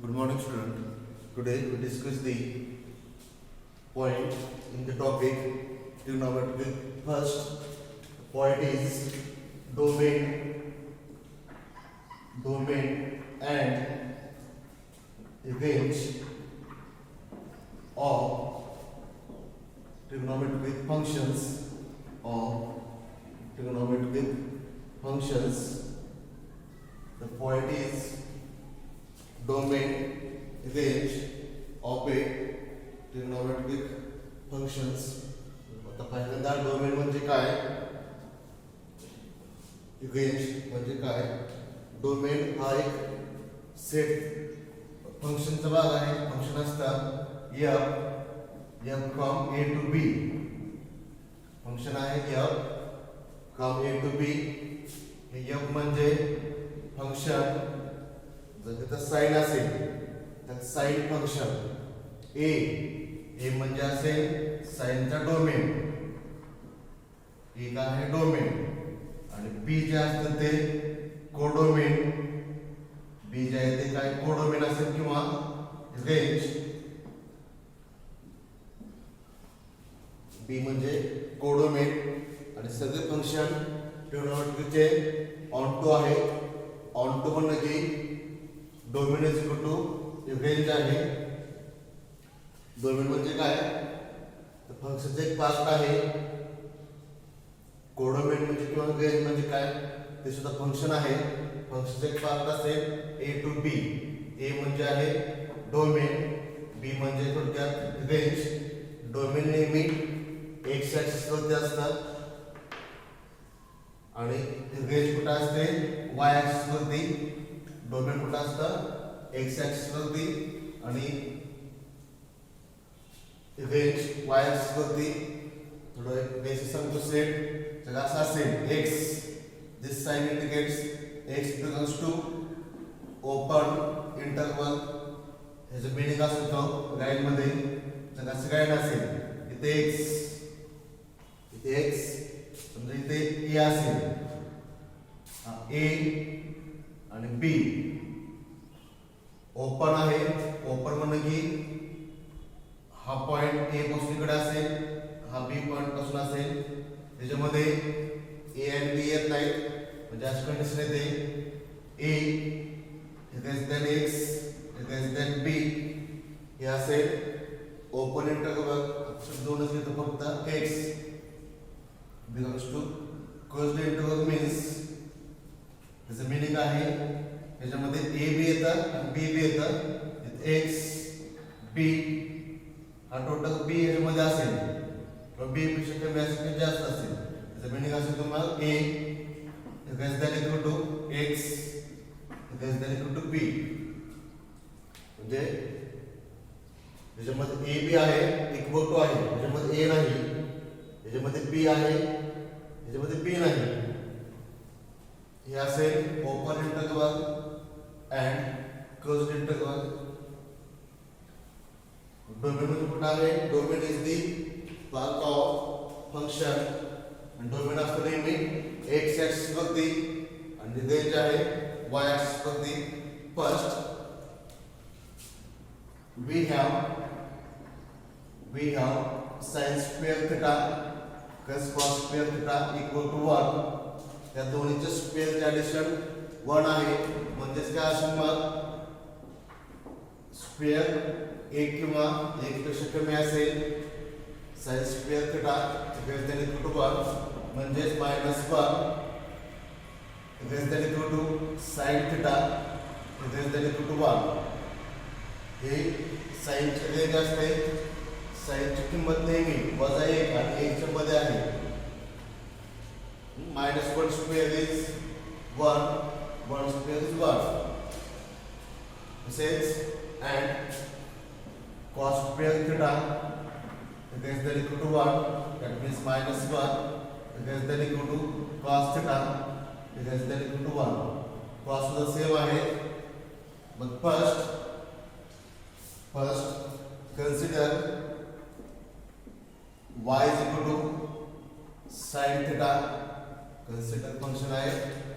Good morning, student. Today we discuss the point in the topic trigonometry. First point is domain, and range of trigonometric functions The point is domain, range of a trigonometric functions. आता पहिल्यांदा domain म्हणजे काय, range म्हणजे काय. Domain हा एक set फंक्शनचा भाग आहे. फंक्शन असतात f from a to b. Function आहे f from a to b. हे f म्हणजे फंक्शन, जर त्याचा साइन असेल तर साइन फंक्शन. ए म्हणजे असेल साइनचा डोमेन, एक आहे डोमेन. आणि बी जे असतं ते कोडोमेन. बी जे आहे ते काय कोडोमेन असेल किंवा रेंज. बी म्हणजे कोडोमेन. आणि सगळे फंक्शन ट्रिग्नोमेट्रीचे ऑनटू आहे. ऑनटू म्हणजे की domain is equal to range आहे. डोमेन म्हणजे काय, तर फंक्शनचा एक पार्ट आहे. कोडोमेन म्हणजे किंवा रेंज म्हणजे काय, ते सुद्धा फंक्शन आहे. फंक्शनचा एक पार्ट असेल ए टू बी. ए म्हणजे आहे डोमेन, बी म्हणजे थोडक्यात रेंज. डोमेन नेहमी एक्स ऍक्सिस वरती असतात आणि रेंज कुठे असते वाय ऍक्सिस वरती. डोमेन कुठे असतं एक्स ऍक्सिस वरती आणि रेंज वाय ऍक्सिस वरती. थोडं बेसिक सांगतो. सेट जर असा असेल x, this sign indicates x belongs to open interval. ह्याचं मिनिंग असतो लाईन मध्ये. जर असं काय नसेल, इथे एक्स समजा इथे ए असेल, ए आणि बी ओपन आहे. ओपन म्हणजे की हा पॉइंट ए पासून इकडे असेल, हा बी पॉइंट पासून असेल. त्याच्यामध्ये ए आणि बी येत नाहीत, म्हणजे अशी कंडिशन येते a less than x less than b. हे असेल ओपन इंटरवल. दोनच घेतो फक्त. X belongs to closed interval means त्याचं मिनिंग आहे त्याच्यामध्ये ए बी येतं आणि बी बी येतं. एक्स बी हा टोटल बी याच्यामध्ये असेल किंवा बी पेक्षा कमी असेल जास्त असेल. त्याचं मिनिंग असेल तुम्हाला a less than equal to x less than equal to b. म्हणजे त्याच्यामध्ये ए बी आहे इक्वल टू आहे, त्याच्यामध्ये ए नाही. त्याच्यामध्ये बी आहे, त्याच्यामध्ये बी नाही. हे असेल open interval and closed interval. Domain म्हणजे कुठं आहे, domain is the part of function. आणि डोमेन असतो नेहमी एक्स ऍक्सिस वरती आणि रेंज आहे वाय ऍक्सिस वरती. First we have sin square theta plus cos square theta equal to 1. त्या दोन्हीचे स्क्वेअरचे ॲडिशन 1 आहे. म्हणजेच काय असेल मग स्क्वेअर 1 किंवा 1 पेक्षा कमी असेल. sin square theta greater than equal to 1 म्हणजेच -1 greater than equal to sin theta greater than equal to 1. हे साइनचे रेंज असते. साइनची किंमत नेहमी -1 आणि 1 च्या मध्ये आहे. -1 स्क्वेअर इज 1, 1 स्क्वेअर इज 1. तसेच and cos square theta greater than equal to 1, that means -1 greater than equal to cos theta greater than equal to 1. cos सुद्धा सेम आहे. मग first consider y is equal to sin theta. Consider function आहे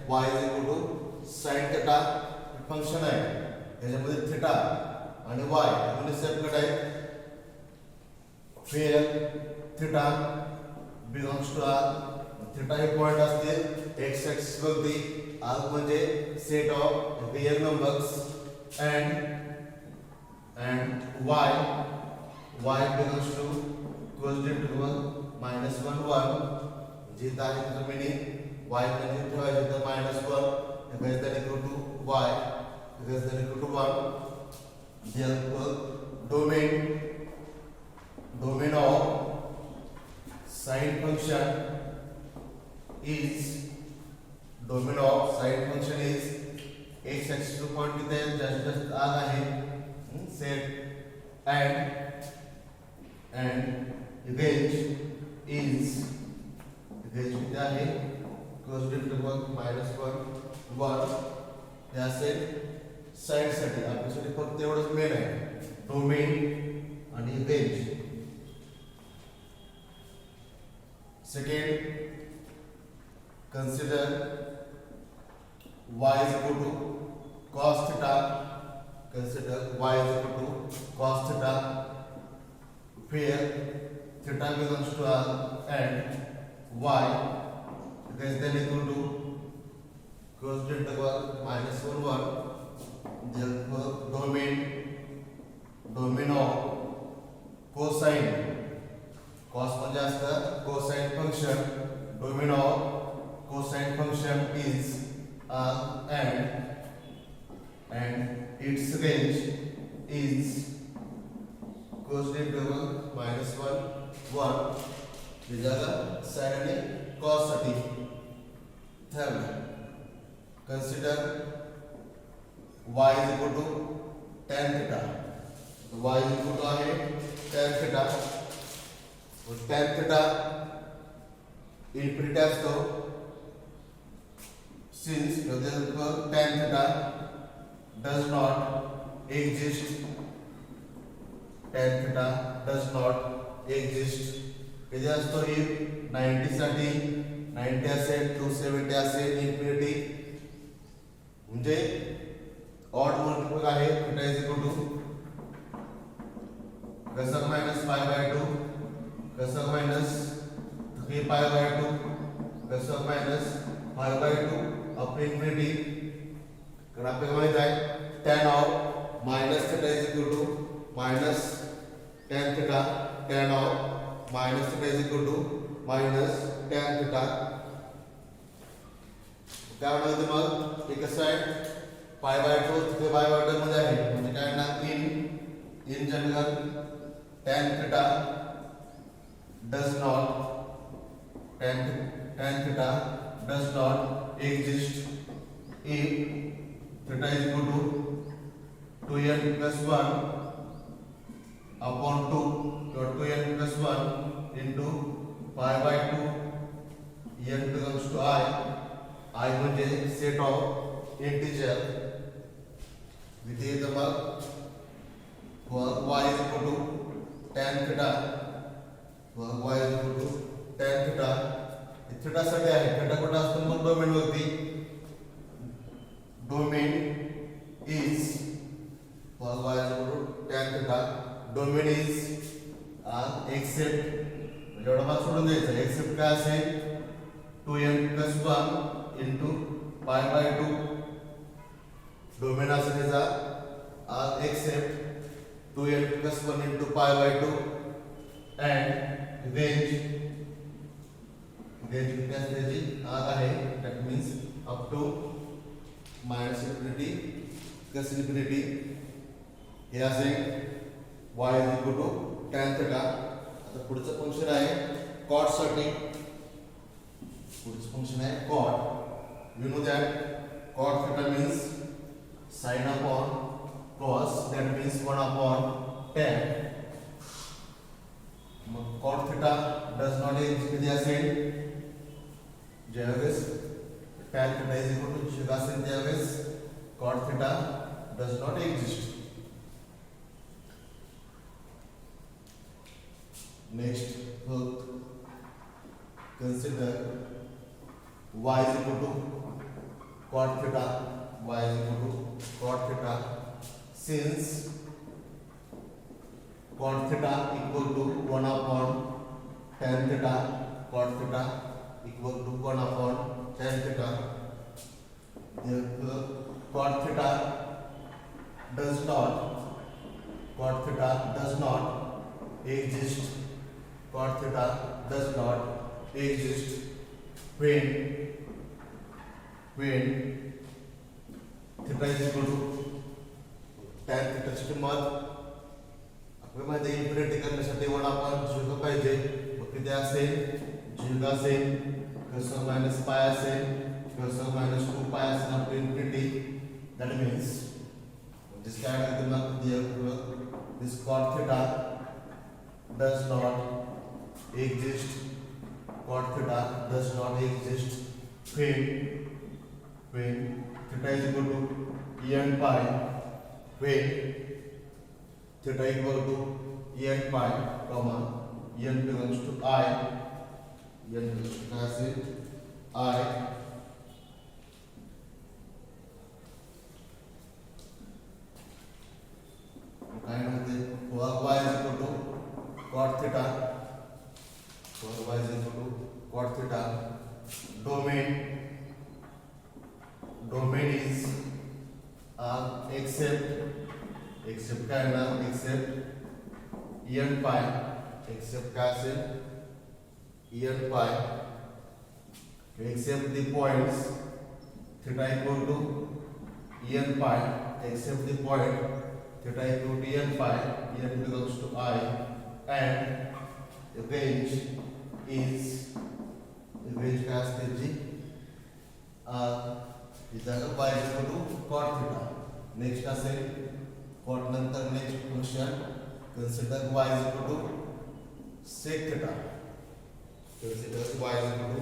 y is equal to sin theta. Function आहे त्याच्यामध्ये theta आणि y म्हणजे separate आहेत. फिर theta belongs to R. Theta हे पॉइंट असते एक्स ऍक्सिस वरती. आर म्हणजे set of real numbers and y belongs to closed interval -1 1 जे आहे त्याचं मीनिंग y म्हणजे ठेवायचे तर -1 greater than equal to y greater than equal to 1. therefore domain of sine function is x axis to point किती आहे just आग आहे set and range is range किती आहे closed interval -1 1. हे असेल साइड साठी आपल्यासाठी फक्त एवढंच मेन आहे डोमेन आणि range. Second consider y is equal to cos theta. Consider y is equal to cos theta where theta belongs to r and y is then equal to cos interval -1 1. therefore domain of cosine cos म्हणजे असतं cosine function. domain of cosine function is and its range is cos interval -1 1. हे झालं sin आणि cos साठी. Third consider y is equal to tan theta. y is equal to आहे tan theta. tan theta infinity असतो since tan theta does not exist. tan theta does not exist. कधी असतो ही 90 साठी 90 असेल 270 असेल इन्फिनिटी म्हणजे ऑड मल्टिपल आहे. Theta is equal to कसक मायनस π/2 कसक मायनस 3π/2 कसक मायनस π/2 अप इन्फिनिटी. कारण आपल्याला माहित आहे tan of minus theta is equal to minus tan theta. tan of minus theta is equal to minus tan theta. काय म्हणतो मग हे कसं आहे π/2 3π/2 मध्ये आहे म्हणजे काय ना in general tan theta does not exist if theta is equal to 2n plus 1 upon 2 or 2n plus 1 into π/2. n belongs to I म्हणजे set of integer. विधेय मग y is equal to tan theta. y is equal to tan theta. Theta साठी आहे. Theta कुठे असतो मग domain वरती. Domain is y is equal to tan theta. Domain is except म्हणजे एवढा भाग सोडून द्यायचा. एक्सेप्ट काय असेल 2n plus 1 into π/2. डोमेन असेल त्याचा accept 2n plus 1 into π/2 and range किती असते त्याची आग आहे. That means up to minus infinity plus infinity. हे असेल y is equal to tan theta. आता पुढचं फंक्शन आहे cot साठी. पुढचं फंक्शन आहे cot. You know that cot theta means sin upon cos. that means 1 upon tan. मग cot theta does not exist किती असेल ज्यावेळेस tan theta is equal to 0 असेल त्यावेळेस cot theta does not exist. Next, consider y is equal to cot theta. y is equal to cot theta since cot theta equal to 1 upon tan theta, cot theta equal to 1 upon tan theta, therefore cot theta does not exist, cot theta does not exist when theta is equal to tan theta ची किंमत आपल्याला माहिती आहे infinity करण्यासाठी 1 आपण zero पाहिजे, मग किती असेल, झिरो असेल कसं मायनस पाय असेल कसं मायनस 2 पाय असेल आपली इन्फिनिटी. दॅट मीन्स जिसका ऐड करना दिया दिस cot theta does not exist, cot theta does not exist when theta is equal to n pi, when theta equal to n pi comma n belongs to I, n belongs to क्या से I काय म्हणते y is equal to cot theta, y is equal to cot theta, domain is except काय ना except n pi, except काय असेल n pi, except the points theta equal to n pi, except the point theta equal to n pi, n belongs to I, and the range काय असते जी इथं y is equal to cot theta. Next असेल cot नंतर next function consider y is equal to sec theta, consider y is equal to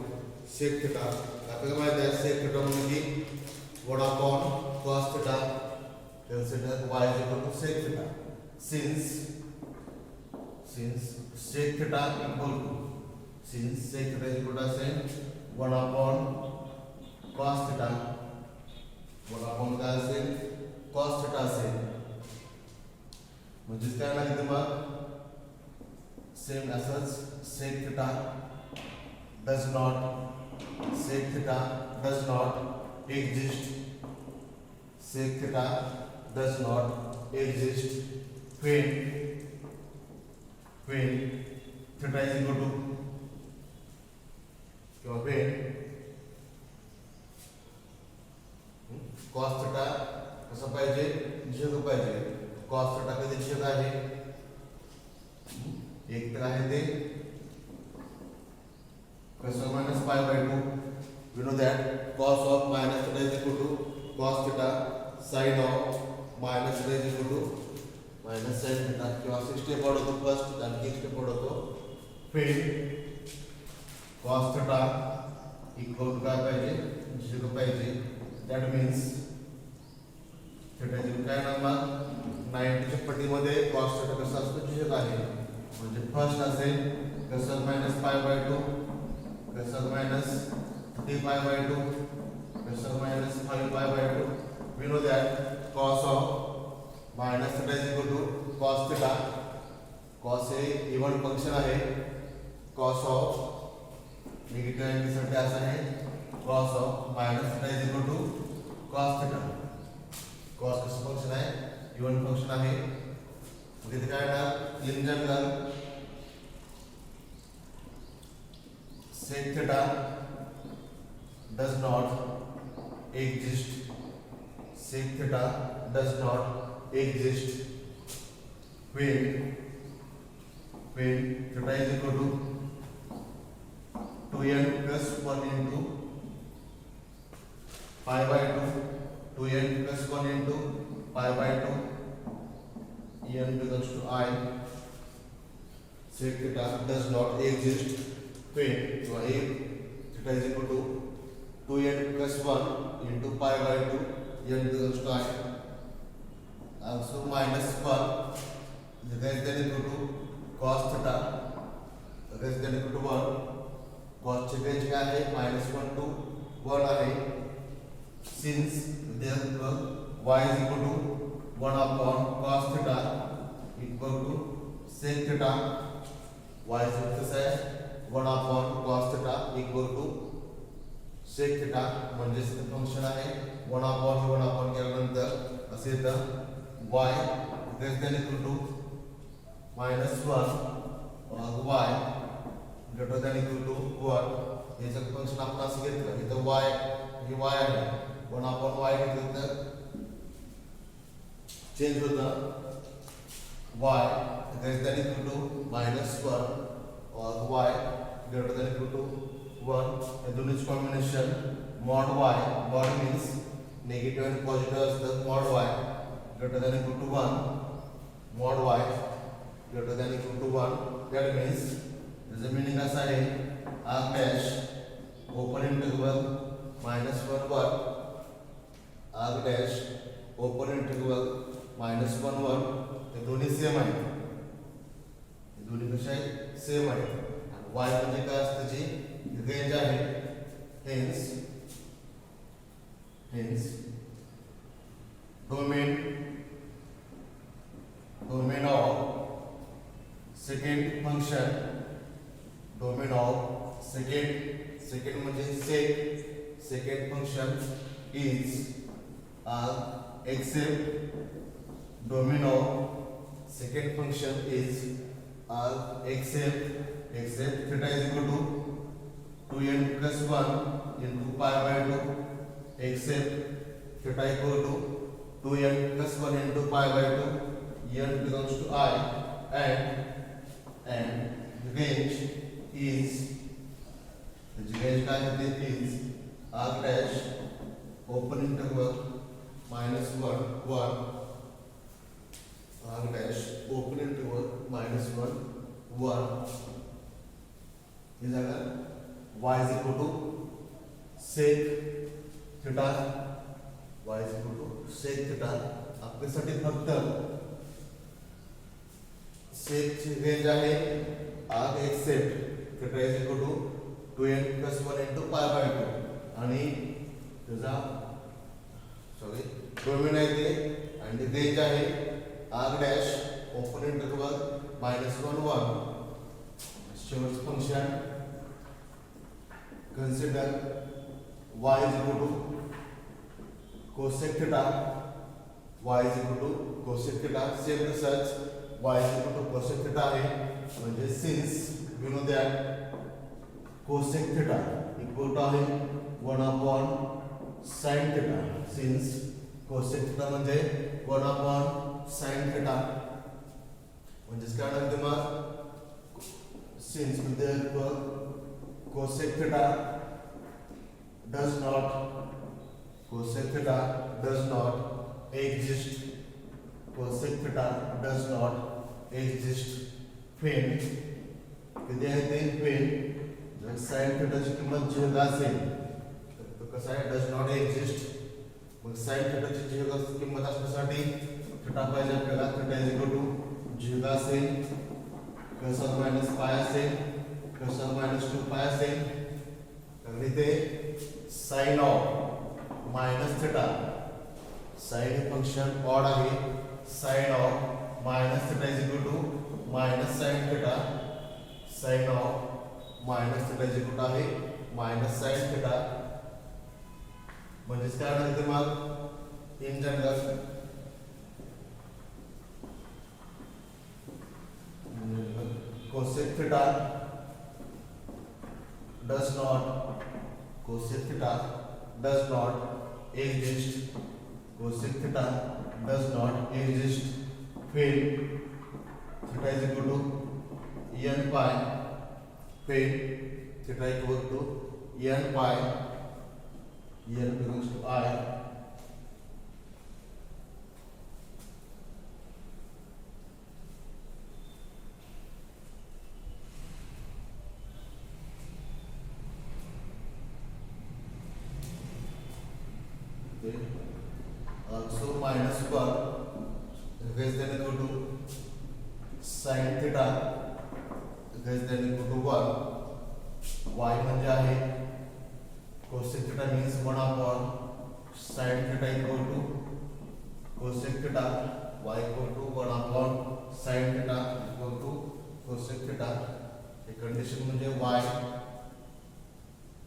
sec theta. आपल्याला माहिती आहे sec theta म्हणजे 1 upon cos theta, consider y is equal to sec theta, since sec theta equal to is equal to say 1 upon cos theta, 1 upon काय असेल cos theta असेल, म्हणजे काय लागेल मग सेम असंच sec theta does not exist, sec theta does not exist when theta is equal to when cos theta कसं पाहिजे झेग पाहिजे, cos theta कधी झेग आहे एक तर आहे ते कसं minus pi by 2. we know that cos of minus theta is equal to cos theta, sin of minus theta is equal to minus sin theta. किंवा 60 पडतो फर्स्ट आणि 60 पडतो फिर cos theta equal to काय पाहिजे झेग पाहिजे. दॅट मीन्स थीटा इक्वल काय number 90 च्या पटीमध्ये cos theta कसा असतो झेग आहे, म्हणजे फर्स्ट असेल कसं मायनस पाय बाय 2 कसं मायनस 3 पाय बाय 2 कसं minus 5 pi by 2. we know that cos of minus theta is equal to cos theta. cos हे इव्हन फंक्शन आहे, cos of निगेटिव्ह अँगल साठी असं आहे cos of minus theta is equal to cos theta. cos कसं function आहे even function आहे, म्हणजे काय ना in general sec theta does not exist, sec theta does not exist when theta is equal to 2n plus 1 into pi by 2, 2n plus 1 into pi by 2, n belongs to I. Sec theta does not exist when theta is equal to 2n plus 1 into pi by 2, n belongs to I. Also minus 1 less than equal to cos theta less than equal to 1. cos ची range काय आहे -1 to 1 आहे. since therefore y is equal to 1 upon cos theta equal to sec theta. Y कसं आहे 1 upon cos theta equal to sec theta म्हणजे function आहे 1 upon केल्यानंतर असे येतं y greater than equal to minus 1 y greater than equal to 1. याचं function आपण असं घेतलं इथं y हे y आहे 1 upon y घेतलं तर चेंज होतं y greater than equal to minus 1 or y greater than equal to 1. हे दोन्हीच combination mod y mod means negative and positive असतं mod y greater than equal to 1 mod y greater than equal to 1. that means त्याचं meaning असं आहे r dash open integral minus 1 r dash open integral minus 1 हे दोन्ही same आहेत हे दोन्ही कशा आहेत सेम आहेत y म्हणजे काय असतं जी रेंज आहे hence domain of second function domain of second म्हणजे second function is except domain of second function is except theta is equal to 2n plus 1 into pi by 2 except theta equal to 2n plus 1 into pi by 2 n belongs to I and range is काय होते is r dash open interval minus 1 r dash open interval minus 1 हे झालं y is equal to sec theta y is equal to sec theta. आपल्यासाठी फक्त sec ची range आहे r except theta is equal to 2n plus 1 into pi by 2 आणि त्याचा domain आहे ते आणि रेंज आहे r dash open interval minus 1 शेवटचं function consider y is equal to cosec theta y is equal to cosec theta same research y is equal to cosec theta आहे म्हणजे since we know that cosec theta equal to आहे 1 upon sin theta since cosec theta म्हणजे 1 upon sin theta म्हणजे काय होतं मग since the cosec theta does not exist cosec theta does not exist when किती आहे ते when जर sin theta ची किंमत 0 असेल तर कसं आहे does not exist मग sin theta ची 0 किंमत असण्यासाठी theta पाहिजे आपल्याला theta is equal to 0 असेल plus or minus pi असेल plus or minus 2 pi असेल तर इथे sin of minus theta sin हे फंक्शन ऑड आहे sin of minus theta is equal to minus sin theta sin of minus theta is equal to आहे minus sin theta म्हणजे काय होणार इथे मग in general cosec theta does not exist cosec theta does not exist when theta is equal to n pi when theta equal to n pi n belongs to I also minus 1 less than equal to sin theta less than equal to 1 y म्हणजे आहे cosec theta means 1 upon sin theta equal to cosec theta y equal to 1 upon sin theta equal to cosec theta. हे condition म्हणजे y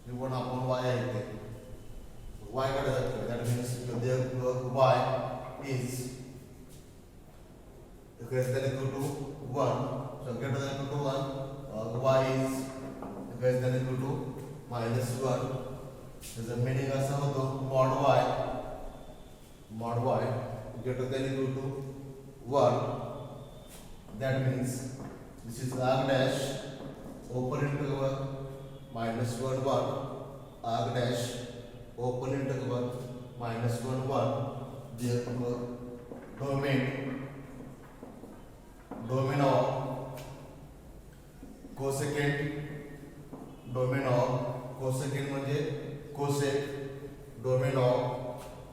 हे 1 upon y आहे ते y कडे जातो. That means y is greater than equal to 1. So greater than equal to 1, y is greater than equal to -1. त्याचा meaning असा होतो mod y greater than equal to 1. That means this is arc dash open interval -1 1 arc dash open interval -1 1. Therefore domain of cosecant म्हणजे cosec domain of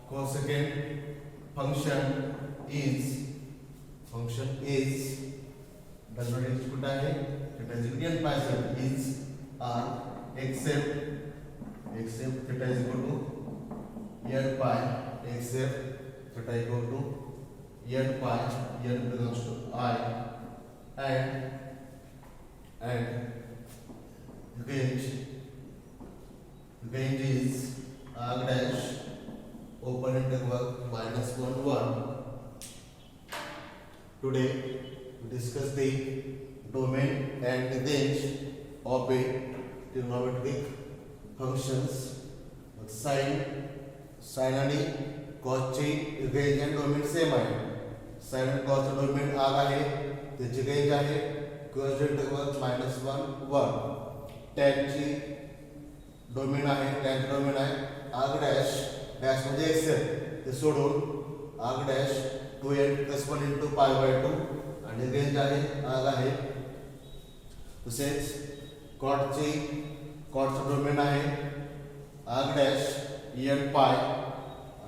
cosecant function is doesn't कुठे आहे theta is equal to pi is r except theta is equal to n pi except theta equal to n pi n belongs to I and range is arc dash open interval -1 1. Today we discuss the domain and the range of a trigonometric functions. Sin आणि cos ची range आणि domain same आहे. sin आणि cos चा domain आग आहे, त्याची range आहे cos इंटरवल -1 1. tan ची डोमेन आहे, tan चा डोमेन आहे आग डॅश डॅश म्हणजे एक्सेप्ट ते सोडून आग डॅश 2n + 1 * π/2 आणि रेंज आहे आग आहे. तसेच cot चा डोमेन आहे आग डॅश n pi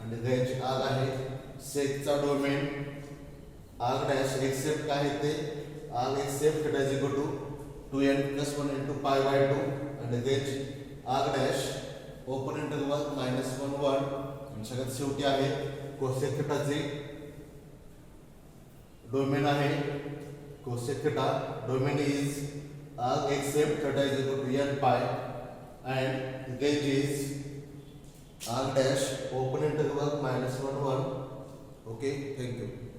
आणि रेंज आग आहे. sec चा डोमेन आग डॅश एक्सेप्ट काय आहे ते आग except theta is equal to 2n + 1 * π/2 आणि रेंज आग डॅश ओपन इंटरवल -1 1. आणि सगळ्यात शेवटी आहे कोसेक थीटाचे डोमेन आहे cosec theta domain is arc except theta is equal to n pi and range is arc dash open interval -1 1. Okay, thank you.